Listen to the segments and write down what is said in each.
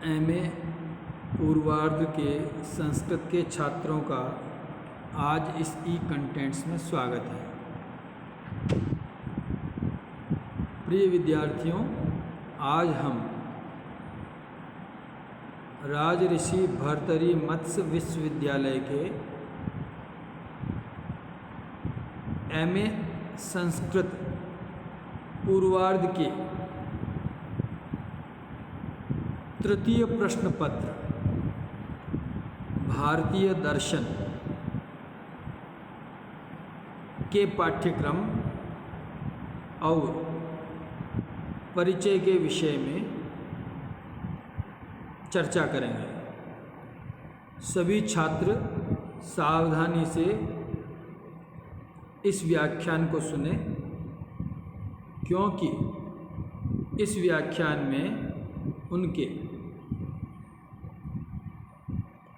MA पूर्वार्ध के संस्कृत के छात्रों का आज इस ई कंटेंट्स में स्वागत है। प्रिय विद्यार्थियों, आज हम राजऋषि भर्तृहरि मत्स्य विश्वविद्यालय के एमए संस्कृत पूर्वार्ध के तृतीय प्रश्न पत्र भारतीय दर्शन के पाठ्यक्रम और परिचय के विषय में चर्चा करेंगे। सभी छात्र सावधानी से इस व्याख्यान को सुने, क्योंकि इस व्याख्यान में उनके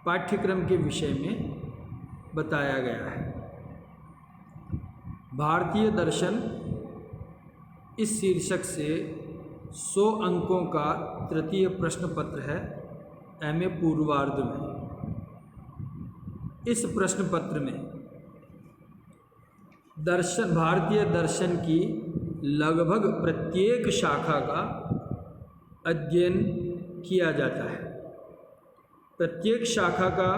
पाठ्यक्रम के विषय में बताया गया है। भारतीय दर्शन इस शीर्षक से 100 अंकों का तृतीय प्रश्न पत्र है एमए पूर्वार्ध में। इस प्रश्न पत्र में भारतीय दर्शन की लगभग प्रत्येक शाखा का अध्ययन किया जाता है। प्रत्येक शाखा का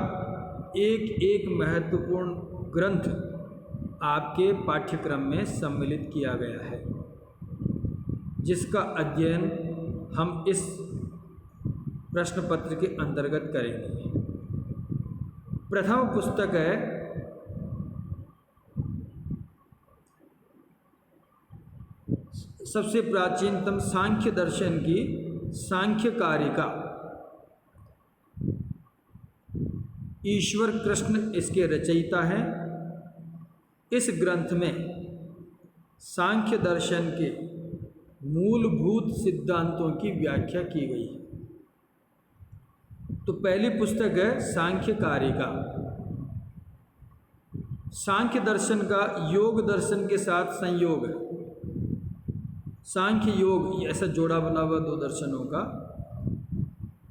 एक एक महत्वपूर्ण ग्रंथ आपके पाठ्यक्रम में सम्मिलित किया गया है, जिसका अध्ययन हम इस प्रश्न पत्र के अंतर्गत करेंगे। प्रथम पुस्तक है सबसे प्राचीनतम सांख्य दर्शन की सांख्य कारिका। ईश्वर कृष्ण इसके रचयिता हैं। इस ग्रंथ में सांख्य दर्शन के मूलभूत सिद्धांतों की व्याख्या की गई है। तो पहली पुस्तक है सांख्य कारिका। सांख्य दर्शन का योग दर्शन के साथ संयोग है। सांख्य योग ऐसा जोड़ा बना हुआ दो दर्शनों का।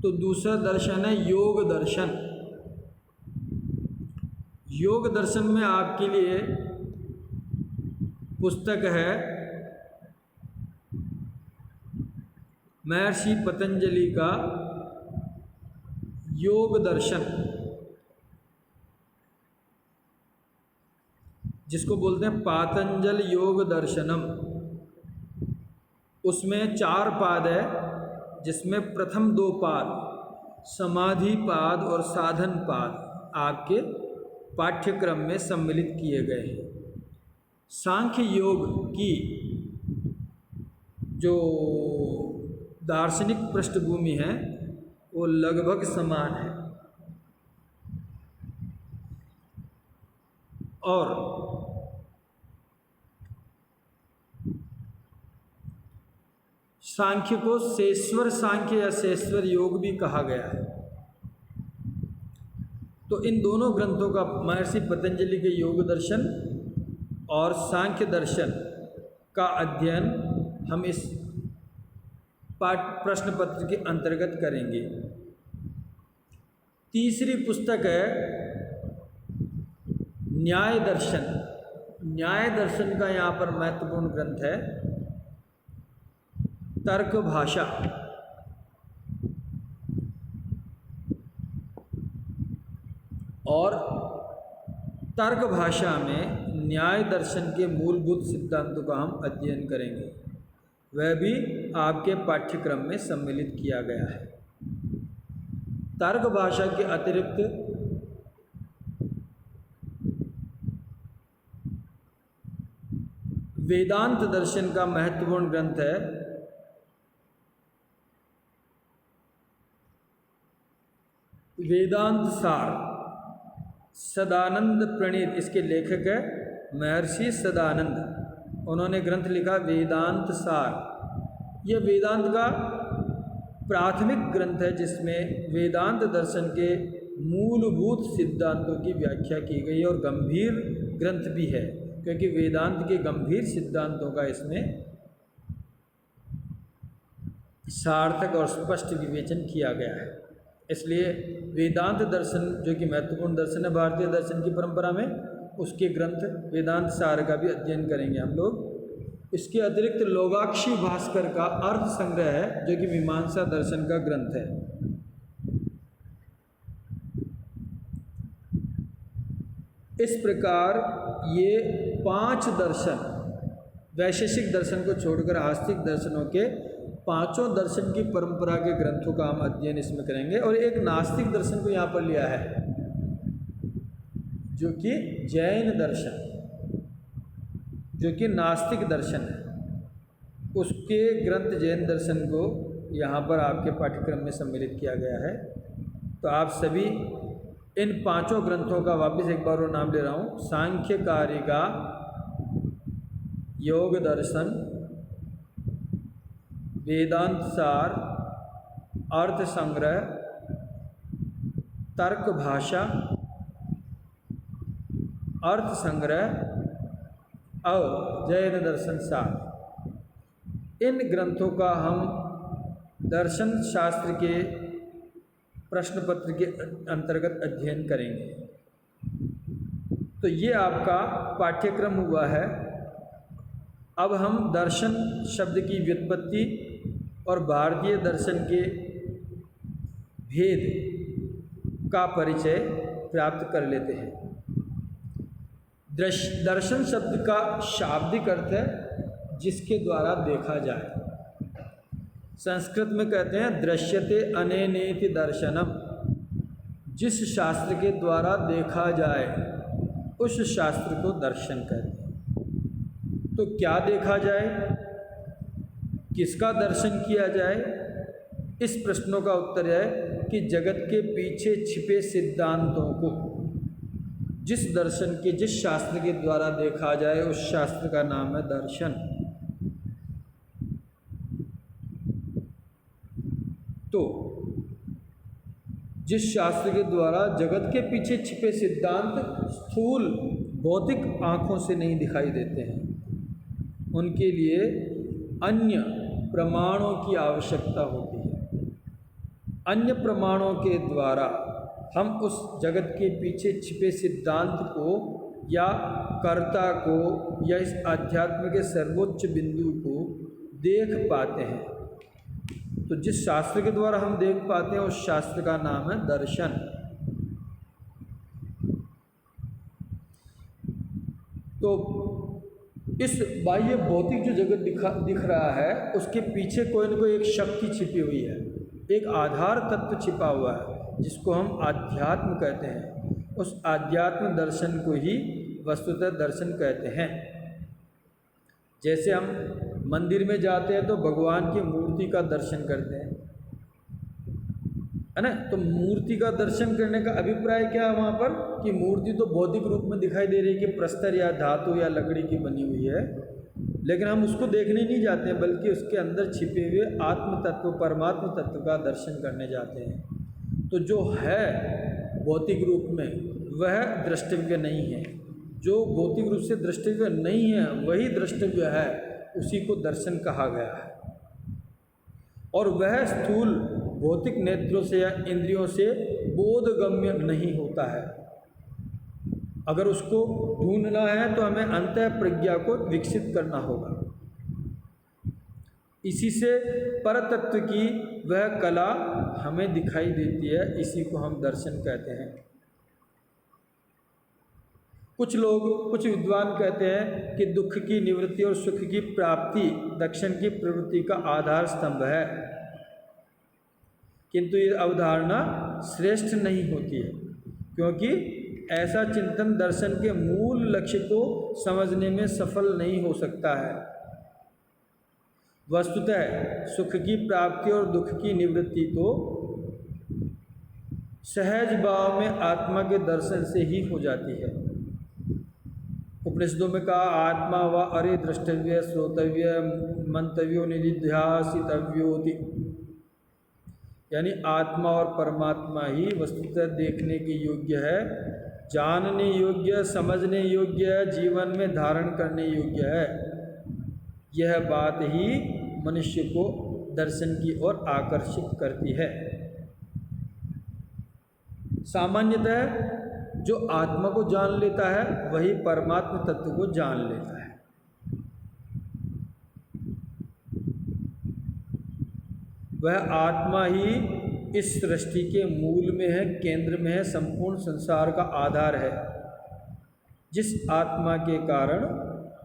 तो दूसरा दर्शन है योग दर्शन। योग दर्शन में आपके लिए पुस्तक है महर्षि पतंजलि का योग दर्शन, जिसको बोलते हैं पातंजल योग दर्शनम। उसमें 4 पाद है, जिसमें प्रथम 2 पाद समाधि पाद और साधन पाद आपके पाठ्यक्रम में सम्मिलित किए गए हैं। सांख्य योग की जो दार्शनिक पृष्ठभूमि है वो लगभग समान है, और सांख्य को सेश्वर सांख्य या सेश्वर योग भी कहा गया है। तो इन दोनों ग्रंथों का, महर्षि पतंजलि के योग दर्शन और सांख्य दर्शन का अध्ययन हम इस प्रश्न पत्र के अंतर्गत करेंगे। तीसरी पुस्तक है न्याय दर्शन। न्याय दर्शन का यहाँ पर महत्वपूर्ण ग्रंथ है तर्क भाषा। और तर्क भाषा में न्याय दर्शन के मूलभूत सिद्धांतों का हम अध्ययन करेंगे। वह भी आपके पाठ्यक्रम में सम्मिलित किया गया है। तर्क भाषा के अतिरिक्त वेदांत दर्शन का महत्वपूर्ण ग्रंथ है वेदांत सार। सदानंद प्रणीत इसके लेखक है महर्षि सदानंद। उन्होंने ग्रंथ लिखा वेदांत सार। यह वेदांत का प्राथमिक ग्रंथ है, जिसमें वेदांत दर्शन के मूलभूत सिद्धांतों की व्याख्या की गई और गंभीर ग्रंथ भी है, क्योंकि वेदांत के गंभीर सिद्धांतों का इसमें सार्थक और स्पष्ट विवेचन किया गया है। इसलिए वेदांत दर्शन जो कि महत्वपूर्ण दर्शन है भारतीय दर्शन की परंपरा में, उसके ग्रंथ वेदांत सार का भी अध्ययन करेंगे हम लोग। इसके अतिरिक्त लोगाक्षी भास्कर का अर्थ संग्रह है जो कि मीमांसा दर्शन का ग्रंथ है। इस प्रकार ये 5 दर्शन, वैशेषिक दर्शन को छोड़कर आस्तिक दर्शनों के 5 दर्शन की परंपरा के ग्रंथों का हम अध्ययन इसमें करेंगे। और एक नास्तिक दर्शन को यहाँ पर लिया है जो कि जैन दर्शन, जो कि नास्तिक दर्शन है, उसके ग्रंथ जैन दर्शन को यहाँ पर आपके पाठ्यक्रम में सम्मिलित किया गया है। तो आप सभी इन 5 ग्रंथों का वापस एक बार और नाम ले रहा हूँ। सांख्य कारिका, योग दर्शन, वेदांत सार, अर्थ संग्रह, तर्क भाषा, अर्थ संग्रह और जैन दर्शन सार, इन ग्रंथों का हम दर्शन शास्त्र के प्रश्न पत्र के अंतर्गत अध्ययन करेंगे। तो ये आपका पाठ्यक्रम हुआ है। अब हम दर्शन शब्द की व्युत्पत्ति और भारतीय दर्शन के भेद का परिचय प्राप्त कर लेते हैं। दर्शन शब्द का शाब्दिक अर्थ है जिसके द्वारा देखा जाए। संस्कृत में कहते हैं दृश्यते अनेनेति दर्शनम, जिस शास्त्र के द्वारा देखा जाए उस शास्त्र को दर्शन कहते हैं। तो क्या देखा जाए, किसका दर्शन किया जाए, इस प्रश्नों का उत्तर है कि जगत के पीछे छिपे सिद्धांतों को जिस दर्शन के, जिस शास्त्र के द्वारा देखा जाए उस शास्त्र का नाम है दर्शन। तो जिस शास्त्र के द्वारा जगत के पीछे छिपे सिद्धांत स्थूल भौतिक आँखों से नहीं दिखाई देते हैं, उनके लिए अन्य प्रमाणों की आवश्यकता होती है। अन्य प्रमाणों के द्वारा हम उस जगत के पीछे छिपे सिद्धांत को या कर्ता को या इस आध्यात्म के सर्वोच्च बिंदु को देख पाते हैं। तो जिस शास्त्र के द्वारा हम देख पाते हैं उस शास्त्र का नाम है दर्शन। तो इस बाह्य भौतिक जो जगत दिख रहा है उसके पीछे कोई न कोई एक शक्ति छिपी हुई है, एक आधार तत्व छिपा हुआ है जिसको हम आध्यात्म कहते हैं। उस आध्यात्म दर्शन को ही वस्तुतः दर्शन कहते हैं। जैसे हम मंदिर में जाते हैं तो भगवान की मूर्ति का दर्शन करते हैं, है ना। तो मूर्ति का दर्शन करने का अभिप्राय क्या है वहाँ पर कि मूर्ति तो भौतिक रूप में दिखाई दे रही है कि प्रस्तर या धातु या लकड़ी की बनी हुई है, लेकिन हम उसको देखने नहीं जाते हैं बल्कि उसके अंदर छिपे हुए आत्म तत्व, परमात्म तत्व का दर्शन करने जाते हैं। तो जो है भौतिक रूप में वह द्रष्टव्य नहीं है, जो भौतिक रूप से द्रष्टव्य नहीं है वही द्रष्टव्य है, उसी को दर्शन कहा गया है। और वह स्थूल भौतिक नेत्रों से या इंद्रियों से बोधगम्य नहीं होता है। अगर उसको ढूंढना है तो हमें अंतः प्रज्ञा को विकसित करना होगा। इसी से परतत्व की वह कला हमें दिखाई देती है, इसी को हम दर्शन कहते हैं। कुछ लोग, कुछ विद्वान कहते हैं कि दुख की निवृत्ति और सुख की प्राप्ति दर्शन की प्रवृत्ति का आधार स्तंभ है, किंतु ये अवधारणा श्रेष्ठ नहीं होती है, क्योंकि ऐसा चिंतन दर्शन के मूल लक्ष्य को समझने में सफल नहीं हो सकता है। वस्तुतः सुख की प्राप्ति और दुख की निवृत्ति तो सहज भाव में आत्मा के दर्शन से ही हो जाती है। उपनिषदों में कहा आत्मा व अरे द्रष्टव्य श्रोतव्य मंतव्यो निधिध्यासितव्योति, यानी आत्मा और परमात्मा ही वस्तुतः देखने के योग्य है, जानने योग्य, समझने योग्य, जीवन में धारण करने योग्य है। यह बात ही मनुष्य को दर्शन की ओर आकर्षित करती है। सामान्यतः जो आत्मा को जान लेता है वही परमात्म तत्व को जान लेता है। वह आत्मा ही इस सृष्टि के मूल में है, केंद्र में है, संपूर्ण संसार का आधार है। जिस आत्मा के कारण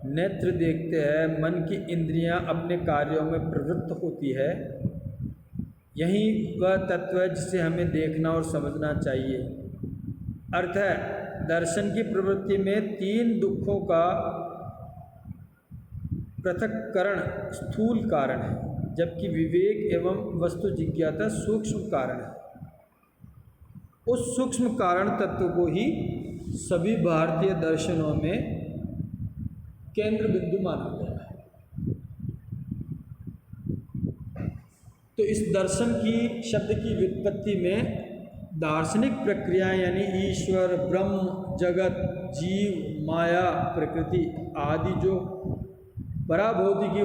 नेत्र देखते हैं, मन की इंद्रियां अपने कार्यों में प्रवृत्त होती है, यही वह तत्व है जिसे हमें देखना और समझना चाहिए। अर्थ है, दर्शन की प्रवृत्ति में 3 दुखों का पृथक्करण स्थूल कारण है, जबकि विवेक एवं वस्तु जिज्ञासा सूक्ष्म कारण है। उस सूक्ष्म कारण तत्व को ही सभी भारतीय दर्शनों में केंद्र बिंदु माना गया है। तो इस दर्शन की शब्द की व्युत्पत्ति में दार्शनिक प्रक्रियाएं यानी ईश्वर, ब्रह्म, जगत, जीव, माया, प्रकृति आदि जो पराभौतिकी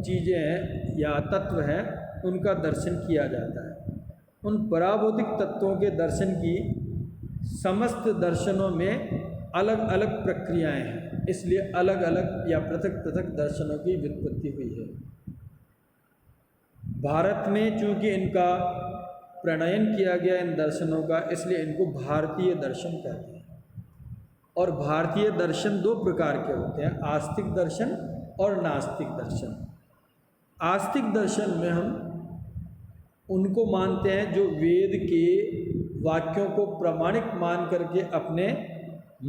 चीज़ें हैं या तत्व हैं, उनका दर्शन किया जाता है। उन पराभौतिक तत्वों के दर्शन की समस्त दर्शनों में अलग अलग प्रक्रियाएं हैं, इसलिए अलग अलग या पृथक पृथक दर्शनों की व्युत्पत्ति हुई है। भारत में चूँकि इनका प्रणयन किया गया इन दर्शनों का, इसलिए इनको भारतीय दर्शन कहते हैं। और भारतीय दर्शन 2 प्रकार के होते हैं, आस्तिक दर्शन और नास्तिक दर्शन। आस्तिक दर्शन में हम उनको मानते हैं जो वेद के वाक्यों को प्रामाणिक मान करके अपने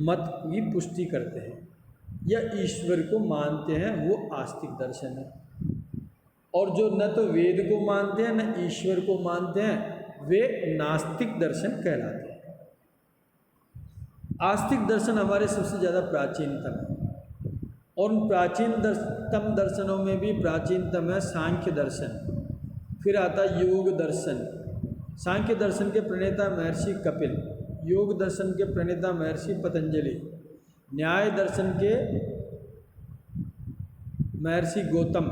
मत की पुष्टि करते हैं या ईश्वर को मानते हैं, वो आस्तिक दर्शन है। और जो न तो वेद को मानते हैं न ईश्वर को मानते हैं, वे नास्तिक दर्शन कहलाते हैं। आस्तिक दर्शन हमारे सबसे ज़्यादा प्राचीनतम है, और उन प्राचीनतम दर्शनों में भी प्राचीनतम है सांख्य दर्शन। फिर आता योग दर्शन। सांख्य दर्शन के प्रणेता महर्षि कपिल, योग दर्शन के प्रणेता महर्षि पतंजलि, न्याय दर्शन के महर्षि गौतम,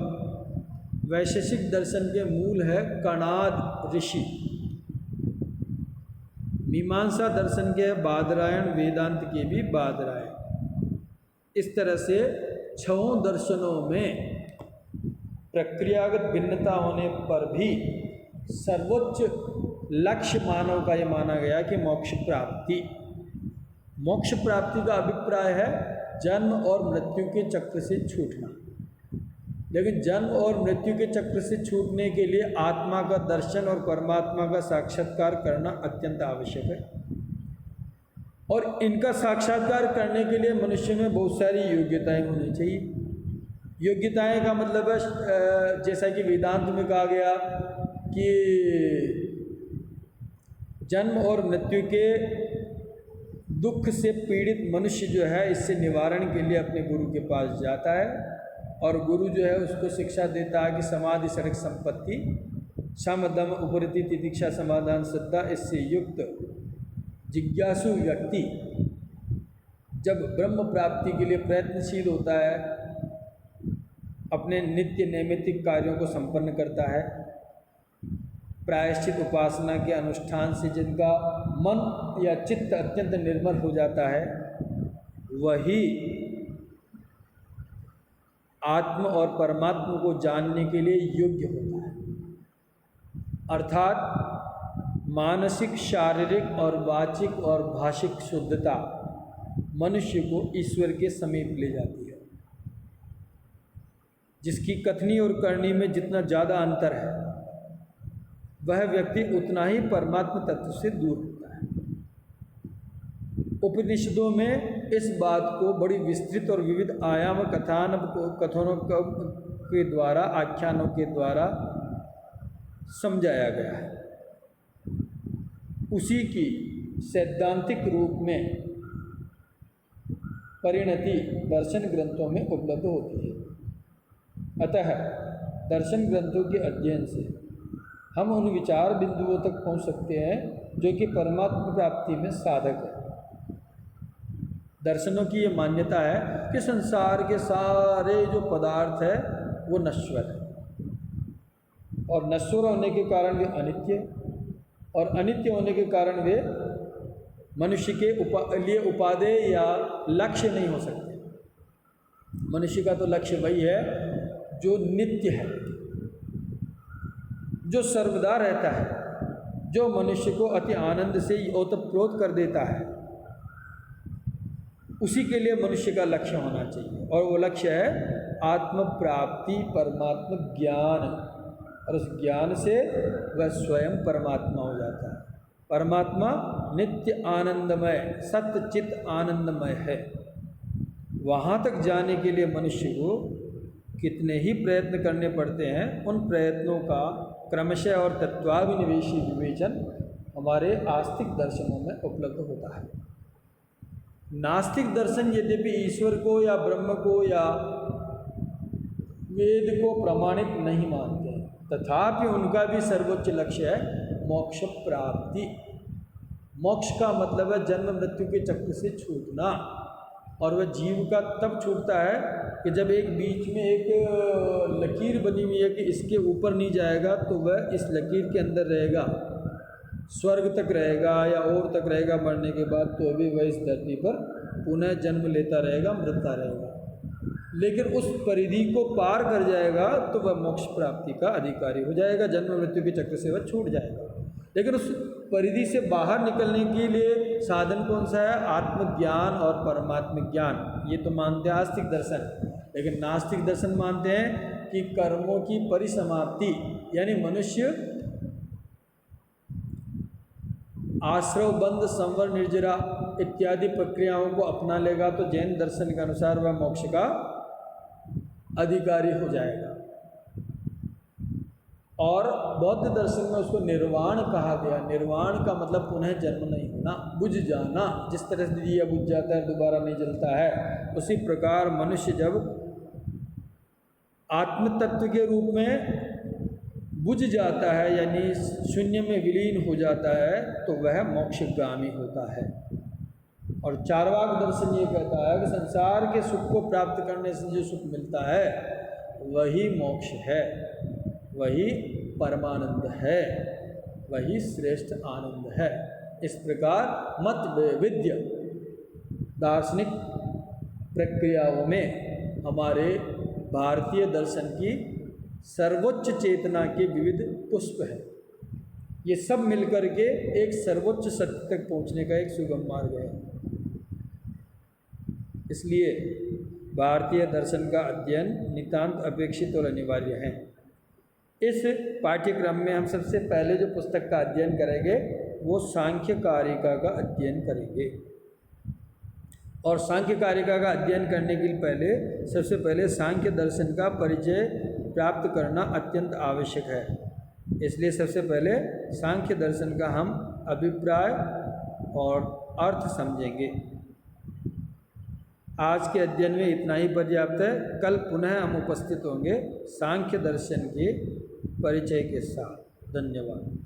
वैशेषिक दर्शन के मूल है कणाद ऋषि, मीमांसा दर्शन के बादरायण, वेदांत के भी बादरायण। इस तरह से 6 दर्शनों में प्रक्रियागत भिन्नता होने पर भी सर्वोच्च लक्ष्य मानव का ये माना गया कि मोक्ष प्राप्ति। मोक्ष प्राप्ति का अभिप्राय है जन्म और मृत्यु के चक्र से छूटना। लेकिन जन्म और मृत्यु के चक्र से छूटने के लिए आत्मा का दर्शन और परमात्मा का साक्षात्कार करना अत्यंत आवश्यक है। और इनका साक्षात्कार करने के लिए मनुष्य में बहुत सारी योग्यताएं होनी चाहिए। योग्यताएं का मतलब है, जैसा कि वेदांत में कहा गया कि जन्म और मृत्यु के दुख से पीड़ित मनुष्य जो है, इससे निवारण के लिए अपने गुरु के पास जाता है, और गुरु जो है उसको शिक्षा देता है कि समाधि, सड़क, संपत्ति, शम, दम, उपरति, तितिक्षा, समाधान, श्रद्धा, इससे युक्त जिज्ञासु व्यक्ति जब ब्रह्म प्राप्ति के लिए प्रयत्नशील होता है, अपने नित्य नैमित्तिक कार्यों को संपन्न करता है, प्रायश्चित उपासना के अनुष्ठान से जिनका मन या चित्त अत्यंत निर्मल हो जाता है, वही आत्म और परमात्मा को जानने के लिए योग्य होता है। अर्थात मानसिक, शारीरिक और वाचिक और भाषिक शुद्धता मनुष्य को ईश्वर के समीप ले जाती है। जिसकी कथनी और करनी में जितना ज़्यादा अंतर है, वह व्यक्ति उतना ही परमात्मा तत्व से दूर होता है। उपनिषदों में इस बात को बड़ी विस्तृत और विविध आयाम कथनों के द्वारा, आख्यानों के द्वारा समझाया गया है। उसी की सैद्धांतिक रूप में परिणति दर्शन ग्रंथों में उपलब्ध होती है। अतः दर्शन ग्रंथों के अध्ययन से हम उन विचार बिंदुओं तक पहुंच सकते हैं जो कि परमात्मा प्राप्ति में साधक है। दर्शनों की ये मान्यता है कि संसार के सारे जो पदार्थ है वो नश्वर है, और नश्वर होने के कारण वे अनित्य, और अनित्य होने के कारण वे मनुष्य के लिए उपादेय या लक्ष्य नहीं हो सकते। मनुष्य का तो लक्ष्य वही है जो नित्य है, जो सर्वदा रहता है, जो मनुष्य को अति आनंद से ओतप्रोत कर देता है। उसी के लिए मनुष्य का लक्ष्य होना चाहिए, और वो लक्ष्य है आत्म प्राप्ति, परमात्म ज्ञान, और उस ज्ञान से वह स्वयं परमात्मा हो जाता है। परमात्मा नित्य आनंदमय, सत्य चित आनंदमय है। वहाँ तक जाने के लिए मनुष्य को कितने ही प्रयत्न करने पड़ते हैं, उन प्रयत्नों का क्रमशः और तत्वाभिनिवेशी विवेचन हमारे आस्तिक दर्शनों में उपलब्ध होता है। नास्तिक दर्शन यद्यपि ईश्वर को या ब्रह्म को या वेद को प्रमाणित नहीं मानते हैं, तथापि उनका भी सर्वोच्च लक्ष्य है मोक्ष प्राप्ति। मोक्ष का मतलब है जन्म मृत्यु के चक्र से छूटना, और वह जीव का तब छूटता है कि जब एक बीच में एक लकीर बनी हुई है कि इसके ऊपर नहीं जाएगा तो वह इस लकीर के अंदर रहेगा, स्वर्ग तक रहेगा या और तक रहेगा मरने के बाद, तो भी वह इस धरती पर पुनः जन्म लेता रहेगा, मरता रहेगा। लेकिन उस परिधि को पार कर जाएगा तो वह मोक्ष प्राप्ति का अधिकारी हो जाएगा, जन्म मृत्यु के चक्र से वह छूट जाएगा। लेकिन उस परिधि से बाहर निकलने के लिए साधन कौन सा है? आत्मज्ञान और परमात्म ज्ञान। ये तो मानते हैं आस्तिक दर्शन, लेकिन नास्तिक दर्शन मानते हैं कि कर्मों की परिसमाप्ति, यानी मनुष्य आश्रव बंध संवर निर्जरा इत्यादि प्रक्रियाओं को अपना लेगा तो जैन दर्शन के अनुसार वह मोक्ष का अधिकारी हो जाएगा। और बौद्ध दर्शन में उसको निर्वाण कहा गया। निर्वाण का मतलब पुनः जन्म नहीं होना, बुझ जाना। जिस तरह से दिया बुझ जाता है, दोबारा नहीं जलता है, उसी प्रकार मनुष्य जब आत्म तत्व के रूप में बुझ जाता है, यानी शून्य में विलीन हो जाता है, तो वह मोक्षगामी होता है। और चार्वाक दर्शन ये कहता है कि संसार के सुख को प्राप्त करने से जो सुख मिलता है वही मोक्ष है, वही परमानंद है, वही श्रेष्ठ आनंद है। इस प्रकार मत वैविध्य दार्शनिक प्रक्रियाओं में हमारे भारतीय दर्शन की सर्वोच्च चेतना के विविध पुष्प है। ये सब मिलकर के एक सर्वोच्च सत्य तक पहुंचने का एक सुगम मार्ग है। इसलिए भारतीय दर्शन का अध्ययन नितांत अपेक्षित और अनिवार्य है। इस पाठ्यक्रम में हम सबसे पहले जो पुस्तक का अध्ययन करेंगे वो सांख्य कारिका का अध्ययन करेंगे। और सांख्य कारिका का अध्ययन करने के लिए सबसे पहले सांख्य दर्शन का परिचय प्राप्त करना अत्यंत आवश्यक है। इसलिए सबसे पहले सांख्य दर्शन का हम अभिप्राय और अर्थ समझेंगे। आज के अध्ययन में इतना ही पर्याप्त है। कल पुनः हम उपस्थित होंगे सांख्य दर्शन के परिचय के साथ। धन्यवाद।